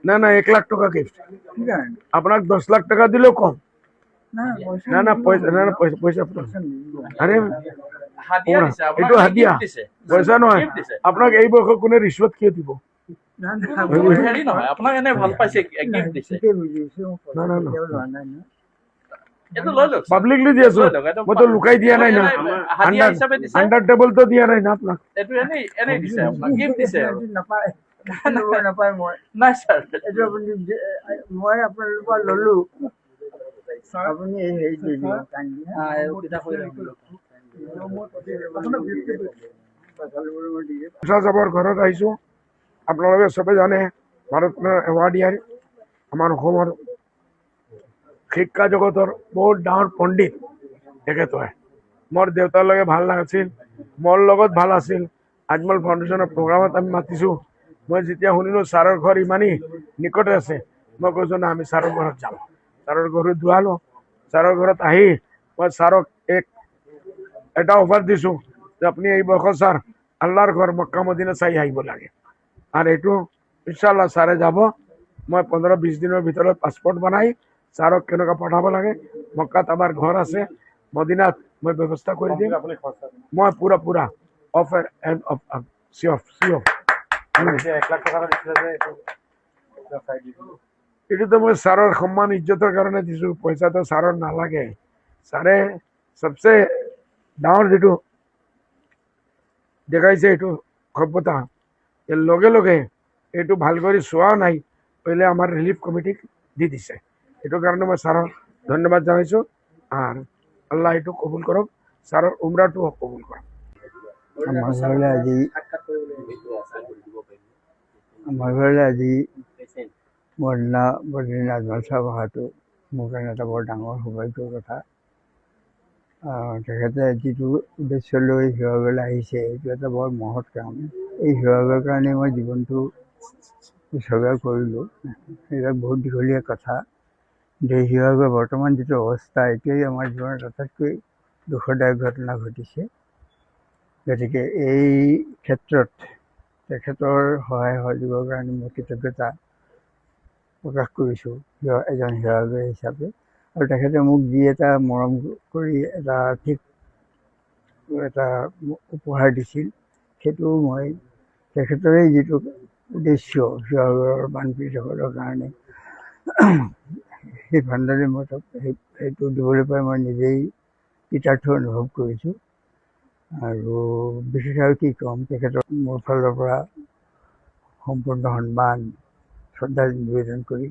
না না 1 লাখ টাকা গিফট আপনাকে 10 লাখ টাকা দিলেও কম না না পয়সা না না পয়সা আরে এটু হাদিয়া পয়সা নয় আপনাকে এই বয়সত কোনে রিশ্বত কিয় দিব হেৰি নহয় আপোনাক এনে ভাল পাইছে গিফ্ট দিছে না না না এইটো লৈ লওক পাব্লিকলি দি আছো মই তো লুকাই দিয়া নাই না হাদিয়া হিচাপে দিছে আন্ডার টেবল তো দিয়া নাই না আপনাক এইটো এনেই দিছে আপোনাক গিফট দিছে নাপায় মই নাই ছাৰ এইটো আপুনি মই আপোনালোকৰ ললো আপুনি হেৰি দি দিব যাবৰ ঘৰত আহিছো আপোনালোকে চবে জানে ভাৰতৰত্ন এৱাৰ্ড ইয়াৰ আমাৰ অসমৰ শিক্ষা জগতৰ বহুত ডাঙৰ পণ্ডিত তেখেত হয় মোৰ দেউতাৰ লগে ভাল নাছিল মোৰ লগত ভাল আছিল আজমল ফাউণ্ডেশ্যনৰ প্ৰগ্ৰামত আমি মাতিছো মই যেতিয়া শুনিলো ছাৰৰ ঘৰ ইমানেই নিকটে আছে মই কৈছো না আমি ছাৰৰ ঘৰত যাম ছাৰৰ ঘৰত দুৱালো ছাৰৰ ঘৰত আহি মই ছাৰক এটা অফাৰ দিছো যে আপুনি এই বয়সত ছাৰ আল্লাহৰ ঘৰ মক্কা মদিনা চাই আহিব লাগে আৰ এইটো ইনশাল্লাহ ছাৰে যাব মই 15-20 দিনৰ ভিতৰত পাছপোৰ্ট বনাই ছাৰক কেনেকুৱা পঠাব লাগে মক্কাত আমাৰ ঘৰ আছে মদিনাত মই ব্যৱস্থা কৰি দিম মই পুৰা of and of C off 1 lakh টাকা দিছিলে যে এইটো মই ছাৰৰ সন্মান ইজ্জতৰ কাৰণে দিছো পইচাটো ছাৰৰ নালাগে ছাৰে সবচে ডাঙৰ যেটো দেখাইছে এইটো সভ্যতা এৰ লগে লগে এইটো ভাল কৰে চোৱা নাই পहिले আমাৰ ৰিলিফ কমিটিক দি দিছে এইটো কাৰণে মই ছাৰৰ ধন্যবাদ জানাইছো আৰ আল্লাহ এইটো কবুল কৰক ছাৰৰ উমৰাটো কবুল কৰক আমাৰ ঘৰলৈ আজি বদ্ৰীনাথ বালচা অহাটো মোৰ কাৰণে এটা বৰ ডাঙৰ সৌভাগ্যৰ কথা তেখেতে যিটো উদ্দেশ্য লৈ শিৱসাগৰলৈ আহিছে এইটো এটা বৰ মহৎ কাম এই শিৱসাগৰৰ কাৰণে মই জীৱনটো উৎসৰ্গা কৰিলোঁ এটা বহুত দীঘলীয়া কথা যে শিৱসাগৰৰ বৰ্তমান যিটো অৱস্থা এতিয়াই আমাৰ জীৱনত আটাইতকৈ দুখদায়ক ঘটনা ঘটিছে গতিকে এই ক্ষেত্ৰত তেখেতৰ সহায় সহযোগৰ কাৰণে মই কৃতজ্ঞতা প্ৰকাশ কৰিছোঁ এজন শিৱসাগৰী হিচাপে আৰু তেখেতে মোক যি এটা মৰম কৰি এটা ঠিক এটা উপহাৰ দিছিল সেইটো মই তেখেতৰে যিটো উদ্দেশ্য শিৱসাগৰৰ বানপীড়িতসকলৰ কাৰণে সেই ভাণ্ডাৰে মই সেইটো দিবলৈ পাই মই নিজেই কৃতাৰ্থ অনুভৱ কৰিছোঁ আৰু বিশেষ আৰু কি ক'ম তেখেতক মোৰ ফালৰ পৰা সম্পূৰ্ণ সন্মান শ্ৰদ্ধা নিবেদন কৰি